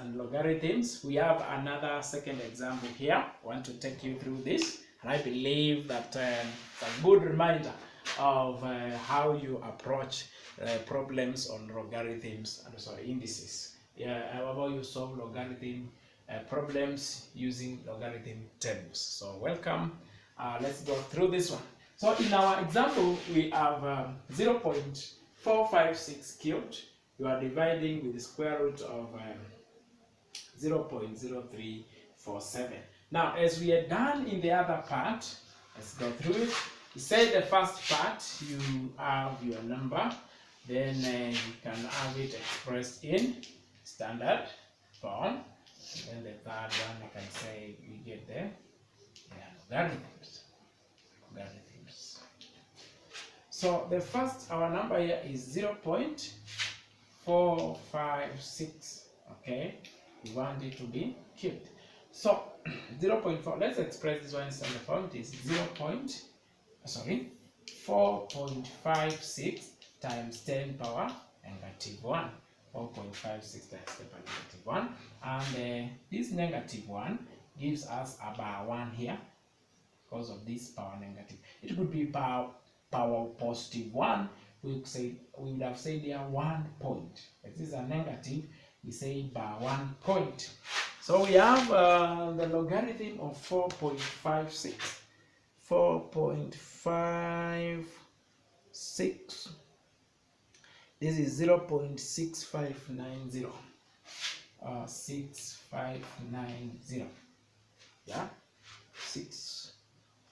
and logarithms. We have another second example here. I want to take you through this, and I believe that it's a good reminder of how you approach problems on logarithms and also indices. How you solve logarithm problems using logarithm tables. So welcome. Let's go through this one. So in our example, we have 0.456 cubed. You are dividing with the square root of 0.0347. Now, as we are done in the other part, let's go through it. You said the first part, you have your number, then you can have it expressed in standard form. And then the third one, you can say you get the logarithms. So the first, our number here is 0.456. Okay, we want it to be cubed. So 0.4. Let's express this one in standard form. It is 4.56 times 10 power negative 1. 4.56 times 10 power negative 1. And this negative 1 gives us a bar 1 here because of this power negative. It could be power positive 1. We would have said there 1 point. If this is a negative, we say bar 1 point. So we have the logarithm of 4.56. 4.56. This is 0.6590. 6590. Yeah,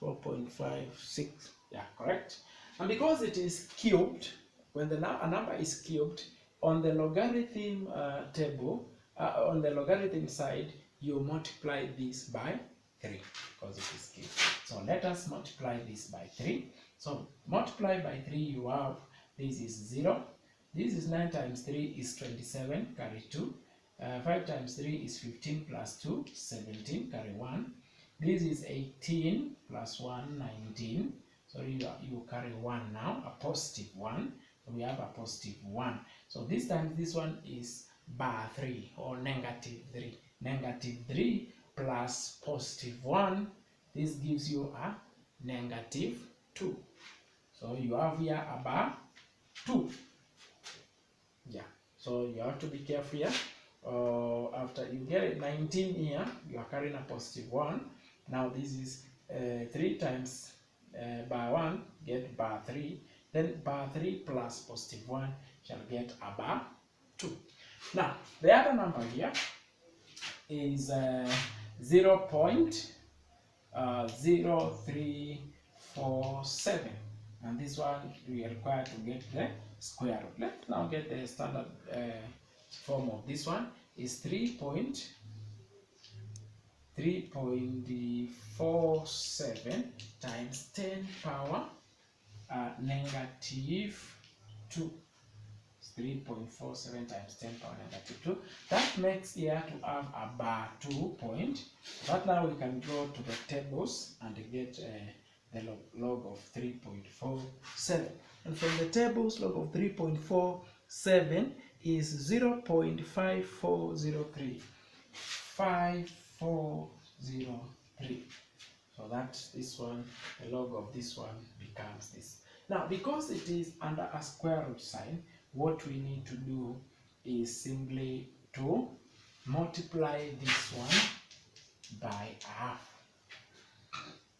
4.56. Yeah, correct. And because it is cubed, when a number is cubed, on the logarithm table, on the logarithm side, you multiply this by 3 because it is cubed. So let us multiply this by 3. So multiply by 3, you have, this is 0. This is 9 times 3 is 27, carry 2. 5 times 3 is 15 plus 2, 17, carry 1. This is 18 plus 1, 19. So you carry 1 now, a positive 1. So we have a positive 1. So this time this one is bar 3 or negative 3. Negative 3 plus positive 1. This gives you a negative 2. So you have here a bar 2. Yeah. So you have to be careful here. After you get it 19 here, you are carrying a positive 1. Now this is 3 times bar 1, get bar 3. Then bar 3 plus positive 1 shall get a bar 2. Now, the other number here is 0.0347. And this one we are required to get the square root. Let's now get the standard form of this one is 3.47 times 10 power negative 2. 3.47 times 10 power negative 2. That makes here to have a bar 2 point. But now we can go to the tables and get the log of 3.47. And from the tables, log of 3.47 is 0.5403. 5403. So that's this one, the log of this one becomes this. Now, because it is under a square root sign, what we need to do is simply to multiply this one by half.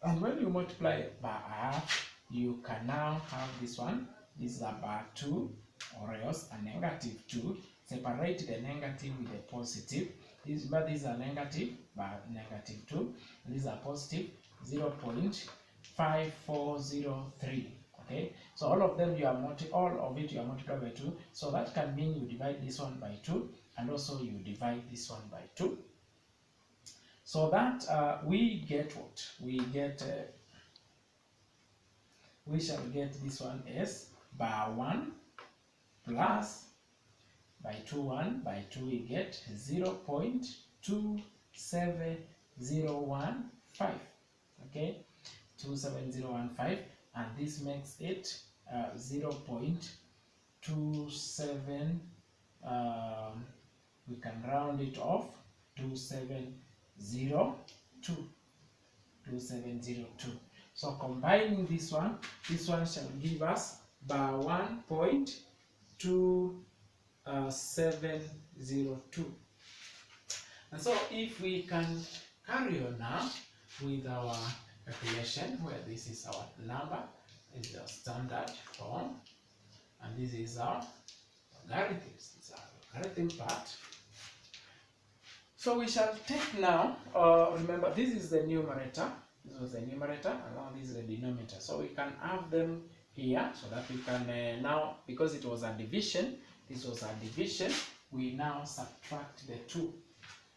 And when you multiply by half, you can now have this one. This is a bar 2 or else a negative 2. Separate the negative with the positive. This is a negative by negative 2. And this is a positive 0.5403. Okay, so all of them you are multiply by 2. So that can mean you divide this one by 2, and also you divide this one by 2. So that we get what? We shall get this one as bar 1 plus by 2 1 by 2 we get 0.27015. Okay, 27015. And this makes it 0.27 we can round it off 2702. 2702. So combining this one shall give us bar 1.2702. And so if we can carry on now with our calculation, where this is our number, this is our standard form, and this is our logarithms. It's our logarithm part. So we shall take now, remember this is the numerator, this was the numerator, and now this is the denominator. So we can have them here, so that we can now, because it was a division, this was a division, we now subtract the 2.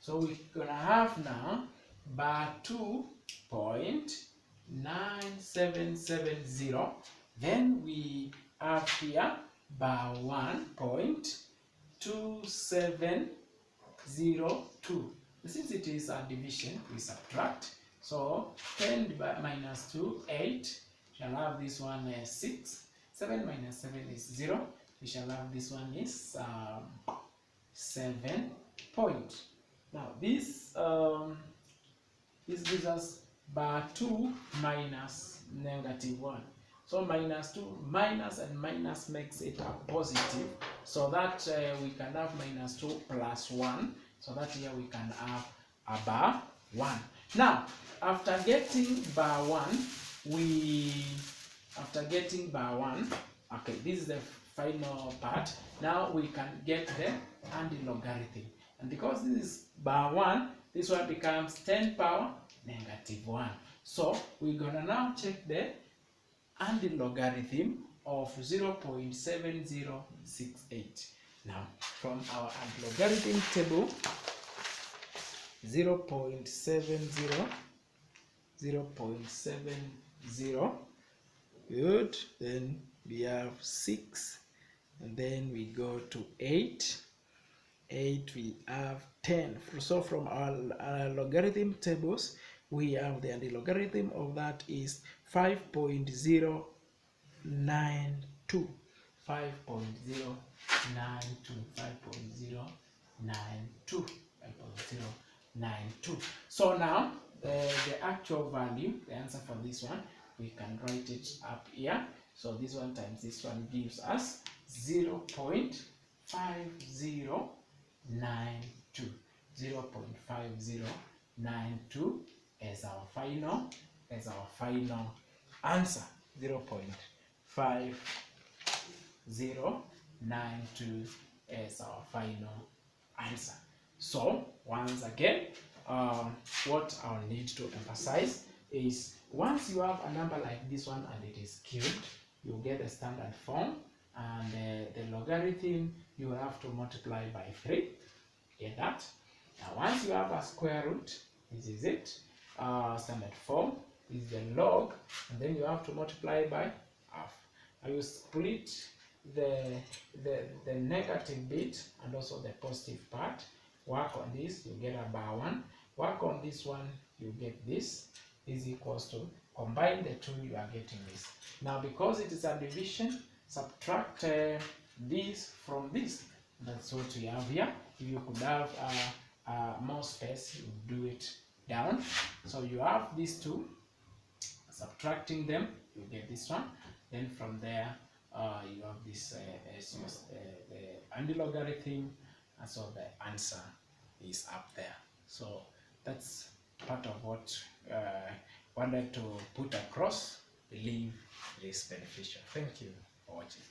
So we're going to have now bar 2.9770. Then we have here bar 1.2702. Since it is a division, we subtract. So 10 minus 2, 8. We shall have this one 6. 7 minus 7 is 0. We shall have this one is 7 point. Now this gives us bar 2 minus -1. So minus 2, minus and minus makes it a positive, so that we can have minus 2 plus 1, so that here we can have a bar 1. Now after getting bar 1, okay, this is the final part. Now we can get the anti-logarithm, and because this is bar 1, this one becomes 10 power -1. So we're gonna now check the anti-logarithm of 0.7068. Now from our anti-logarithm table, 0.70, good, then we have 6, and then we go to 8, we have 10. So from our logarithm tables, we have the anti-logarithm of that is 5.092. 5.092. So now the actual value, the answer for this one, we can write it up here. So this one times this one gives us 0.5092. 0.5092 as our final answer. 0.5092 as our final answer. So once again, what I'll need to emphasize is, once you have a number like this one and it is cubed, you get a standard form, and the logarithm you will have to multiply by 3. Get that? Now once you have a square root, this is it, standard form, this is the log, and then you have to multiply by half. Now you split the negative bit and also the positive part. Work on this, you get a bar 1. Work on this one, you get this. Is equals to, combine the two, you are getting this. Now because it is a division, subtract this from this. That's what we have here. If you could have more space, you do it down. So you have these two, subtracting them, you get this one. Then from there, you have this the anti-logarithm, and so the answer is up there. So that's part of what wanted to put across. Believe it is beneficial. Thank you for watching.